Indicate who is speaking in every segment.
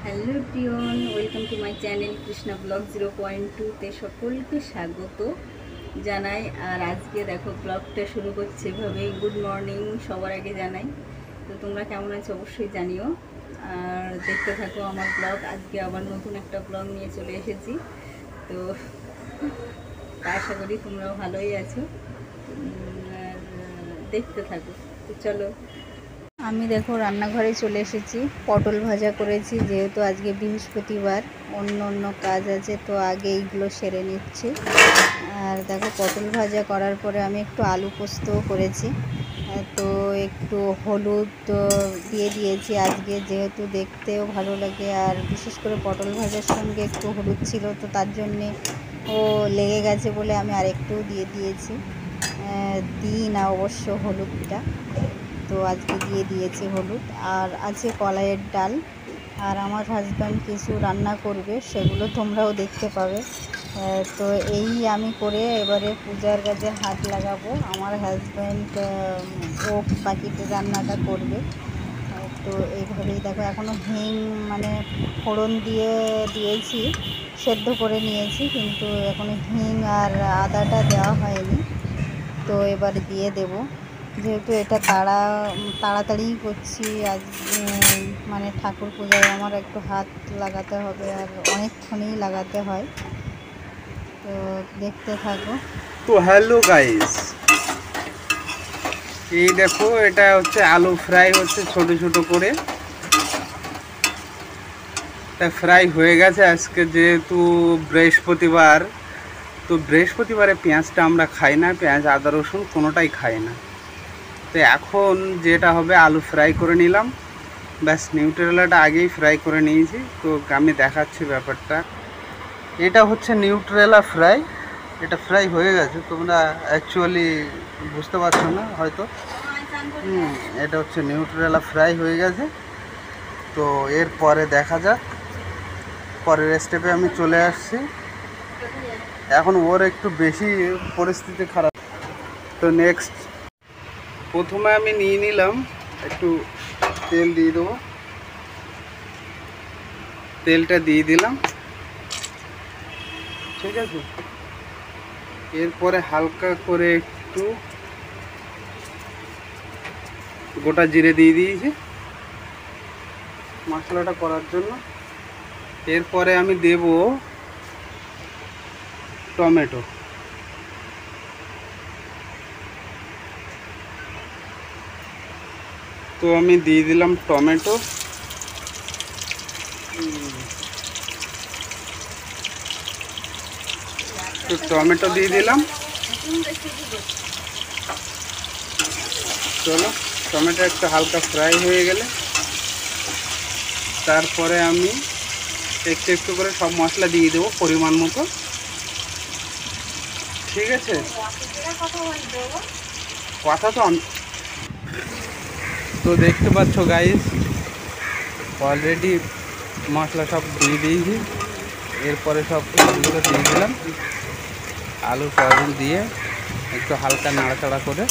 Speaker 1: Hello প্রিয়ন, welcome to my channel Krishna blog 0.2তে সকলকে স্বাগত জানাই। আর আজকে দেখো ব্লগটা শুরু করছে এভাবে। গুড মর্নিং সবার আগে জানাই। তো তোমরা কেমন আছো অবশ্যই জানিও, আর দেখতে থাকো আমার ব্লগ। আজকে আবার নতুন একটা ব্লগ নিয়ে চলে এসেছি। তো আশা করি তোমরাও ভালোই আছো, আর দেখতে থাকো। তো চলো, আমি দেখো রান্নাঘরে চলে এসেছি। পটল ভাজা করেছি, যেহেতু আজকে বৃহস্পতিবার, অন্য কাজ আছে, তো আগে এইগুলো সেরে নিচ্ছি। আর দেখো পটল ভাজা করার পরে আমি একটু আলু পোস্তও করেছি। তো একটু হলুদ দিয়ে দিয়েছি আজকে, যেহেতু দেখতেও ভালো লাগে, আর বিশেষ করে পটল ভাজার সঙ্গে একটু হলুদ ছিল, তো তার জন্যে ও লেগে গেছে বলে আমি আরেকটুও দিয়ে দিয়েছি। দিই না অবশ্য হলুদটা, তো আজকে দিয়ে দিয়েছি হলুদ। আর আছে কলাইয়ের ডাল, আর আমার হাজব্যান্ড কিছু রান্না করবে, সেগুলো তোমরাও দেখতে পাবে। তো এই আমি করে এবারে পূজার কাজে হাত লাগাবো। আমার হাজব্যান্ড ও বাকিটা রান্নাটা করবে। তো এইভাবেই দেখো, এখনও হিং মানে ফোড়ন দিয়েছি, সেদ্ধ করে নিয়েছি, কিন্তু এখনও হিং আর আদাটা দেওয়া হয়নি। তো এবার দিয়ে দেব, যেহেতু এটা তাড়াতাড়ি করছি আজ, মানে ঠাকুর পূজায় আমার একটু হাত লাগাতে হবে, আর অনেকক্ষণই লাগাতে হয়। তো দেখতে থাকো।
Speaker 2: তো হ্যালো গাইস, এই দেখো এটা হচ্ছে আলু ফ্রাই হচ্ছে ছোট ছোট করে। তা ফ্রাই হয়ে গেছে। আজকে যেহেতু বৃহস্পতিবার, তো বৃহস্পতিবারে পেঁয়াজটা আমরা খাই না, পেঁয়াজ আদা রসুন কোনোটাই খাই না। তো এখন যেটা হবে, আলু ফ্রাই করে নিলাম, ব্যাস। নিউট্রেলাটা আগেই ফ্রাই করে নিয়েছি, তো আমি দেখাচ্ছি ব্যাপারটা। এটা হচ্ছে নিউট্রেলা ফ্রাই, এটা ফ্রাই হয়ে গেছে, তোমরা অ্যাকচুয়ালি বুঝতে পারছো না হয়তো। এটা হচ্ছে নিউট্রেলা ফ্রাই হয়ে গেছে। তো এরপরে দেখা যাক, পরের স্টেপে আমি চলে আসছি। এখন ওর একটু বেশি পরিস্থিতি খারাপ। তো নেক্সট, প্রথমে আমি নিয়ে নিলাম একটু তেল, দিয়ে দেবো। তেলটা দিয়ে দিলাম, ঠিক আছে। এরপরে হালকা করে একটু গোটা জিরে দিয়ে দিয়েছি মশলাটা করার জন্য। এরপরে আমি দেব টমেটো। তো আমি দিয়ে দিলাম টমেটো। তো টমেটো দিয়ে দিলাম। চলো, টমেটো একটু হালকা ফ্রাই হয়ে গেলে তারপরে আমি একটু একটু করে সব মশলা দিয়ে দেবো পরিমাণ মতো, ঠিক আছে। কথা তো তো দেখতে পাচ্ছ গাইস, অলরেডি মশলা সব দিয়ে দিয়েছি। এরপরে সব আলুগুলো দিয়ে দিলাম, আলু সয়াবিন দিয়ে একটু হালকা নাড়াচাড়া করে।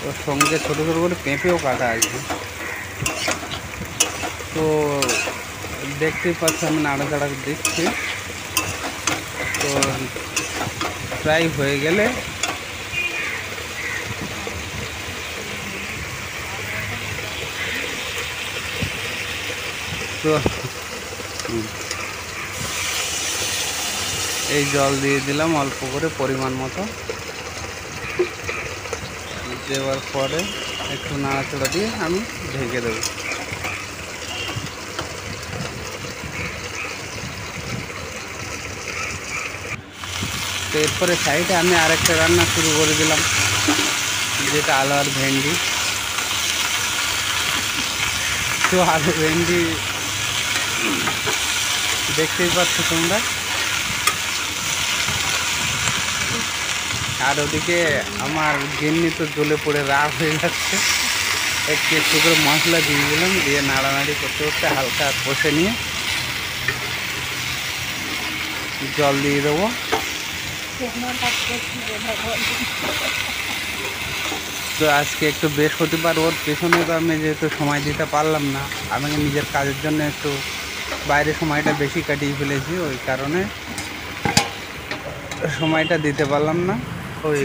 Speaker 2: ওর সঙ্গে ছোটো ছোটো করে পেঁপেও কাটা আছে। তো দেখতেই পাচ্ছ আমি নাড়াচাড়া দিচ্ছি। তো প্রায় হয়ে গেলে তো এই জল দিয়ে দিলাম অল্প করে পরিমাণ মতো। দেওয়ার পরে একটু নাড়াচাড়া দিয়ে আমি ঢেকে দেবো। তো এরপরে সাইডে আমি আরেকটা রান্না শুরু করে দিলাম, যেটা আলু আর ভেন্ডি। তো আলু ভেন্ডি দেখতেই পাচ্ছ তোমরা। আর ওদিকে আমার গিন্নি তো জ্বলে পড়ে রাগ হয়ে যাচ্ছে। একটু একটু করে মশলা দিয়ে দিলাম, দিয়ে নাড়ানাড়ি করতে করতে হালকা কষে নিয়ে জল দিয়ে দেবো। তো আজকে একটু বৃহস্পতিবার, ওর পেছনে তো আমি যেহেতু সময় দিতে পারলাম না, আমি নিজের কাজের জন্য একটু বাইরে সময়টা বেশি কাটিয়ে ফেলেছি, ওই কারণে সময়টা দিতে পারলাম না। ওই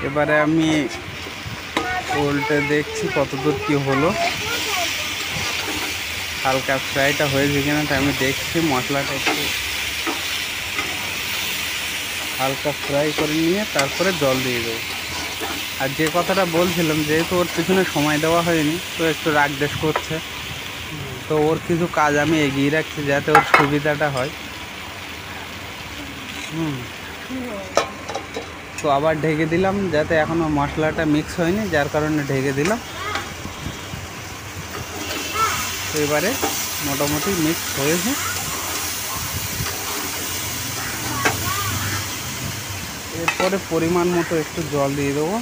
Speaker 2: এবারে আমি উল্টে দেখছি কতদূর কি হলো, হালকা ফ্রাইটা হয়েছে কিনা, তাই আমি দেখছি। মশলাটা একটু হালকা ফ্রাই করে নিয়ে তারপরে জল দিয়ে দেবো। আর যে কথাটা বলছিলাম, যেহেতু ওর পিছনে সময় দেওয়া হয়নি, তো একটু রাগ দেশ করছে, তো ওর কিছু কাজ আমি এগিয়ে রাখছি যাতে ওর সুবিধাটা হয়। তো আবার ঢেকে দিলাম, যাতে এখনও মশলাটা মিক্স হয়নি, যার কারণে ঢেকে দিলাম। তো এবারে মোটামুটি মিক্স হয়েছে। এরপরে পরিমাণ মতো একটু জল দিয়ে দেবো।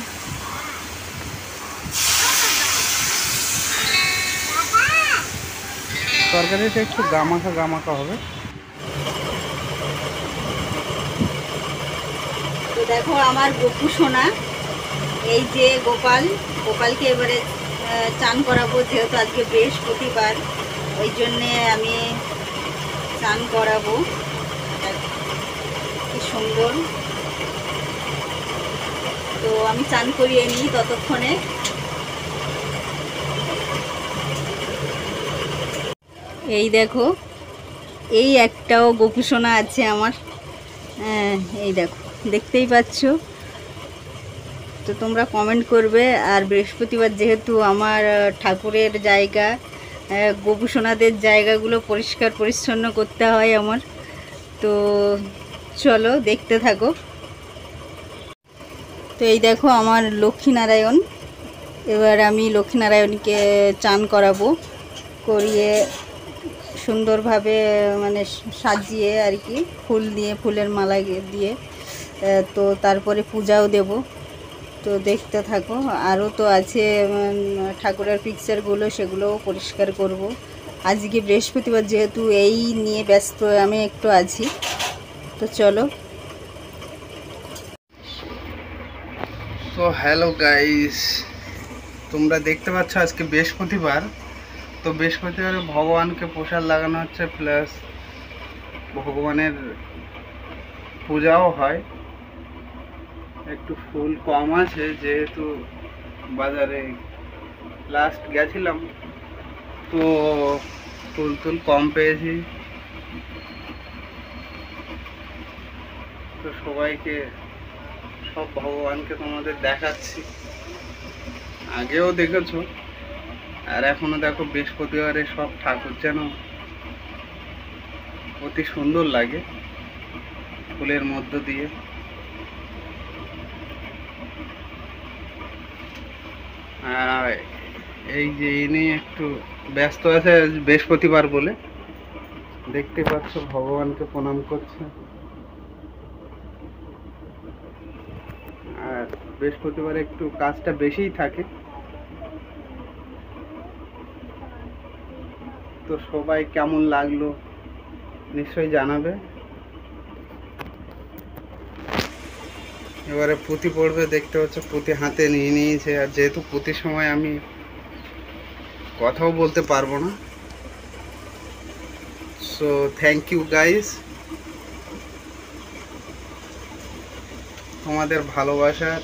Speaker 2: তরকারিটা একটু গামাখা গামাখা হবে।
Speaker 1: তো দেখো আমার গপু সোনা, এই যে গোপালকে এবারে চান করাবো, যেহেতু আজকে বৃহস্পতিবার, ওই জন্যে আমি চান করাবো। কি সুন্দর। তো আমি চান করিয়ে নিই ততক্ষণে। এই দেখো, এই একটাও গপু সোনা আছে আমার। হ্যাঁ, এই দেখো, দেখতেই পাচ্ছ। তো তোমরা কমেন্ট করবে। আর বৃহস্পতিবার যেহেতু আমার ঠাকুরের জায়গা, গপু সোনাদের জায়গাগুলো পরিষ্কার পরিচ্ছন্ন করতে হয় আমার। তো চলো দেখতে থাকো। তো এই দেখো আমার লক্ষ্মীনারায়ণ, এবার আমি লক্ষ্মীনারায়ণকে চান করাবো, করিয়ে সুন্দরভাবে মানে সাজিয়ে আর কি, ফুল দিয়ে, ফুলের মালা দিয়ে, তো তারপরে পূজাও দেব। তো দেখতে থাকো। আরও তো আছে ঠাকুরের পিকচারগুলো, সেগুলোও পরিষ্কার করব। আজকে বৃহস্পতিবার যেহেতু এই নিয়ে ব্যস্ত আমি একটু আছি। তো চলো।
Speaker 2: তো হ্যালো গাইস, তোমরা দেখতে পাচ্ছ আজকে বৃহস্পতিবার। তো বৃহস্পতিবারে ভগবানকে প্রসাদ লাগানো হচ্ছে, প্লাস ভগবানের পূজাও হয়। একটু ফুল কম আছে, যেহেতু বাজারে লাস্ট গেছিলাম, তো ফুল কম পেয়েছি। তো সবাইকে, সব ভগবানকে তোমাদের দেখাচ্ছি, আগেও দেখেছো আর এখনো দেখো। বৃহস্পতিবারে সব ঠাকুর যেন অতি সুন্দর লাগে ফুলের মধ্য দিয়ে। আর এই যে ইনি একটু ব্যস্ত আছে বৃহস্পতিবার বলে, দেখতে পাচ্ছ ভগবানকে প্রণাম করছে। আর বৃহস্পতিবার একটু কাজটা বেশিই থাকে। তো সবাই কেমন লাগলো নিশ্চয়ই জানাবে। এবারে পুঁতি পড়বে, দেখতে পাচ্ছ পুঁতি হাতে নিয়ে নিয়েছে। আর যেহেতু পুঁতির সময় আমি কথাও বলতে পারবো না, সো থ্যাংক ইউ গাইস, তোমাদের ভালোবাসার।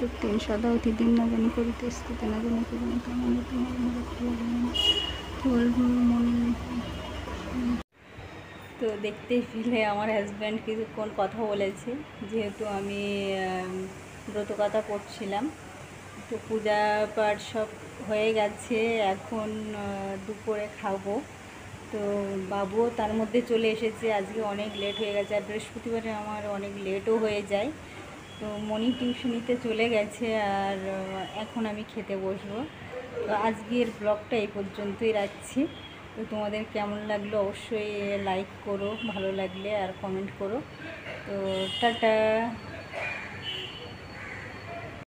Speaker 1: শক্তি সদা অতি দিন না জানি করিতে স্থিতি না জানি তো দেখতেই পেলে আমার হাজব্যান্ড কিছুক্ষণ কথা বলেছে, যেহেতু আমি ব্রত কথা পড়ছিলাম। তো পূজা পাঠ সব হয়ে গেছে, এখন দুপুরে খাবো। তো তো বাবুও তার মধ্যে চলে এসেছে। আজকে অনেক লেট হয়ে গেছে, আর বৃহস্পতিবারে আমার অনেক লেটও হয়ে যায়। তো মনি টিউশনিতে চলে গেছে, আর এখন আমি খেতে বসবো। তো আজকের ব্লগটা এই পর্যন্তই রাখছি। তো তোমাদের কেমন লাগলো অবশ্যই লাইক করো, ভালো লাগলে আর কমেন্ট করো। তো টাটা।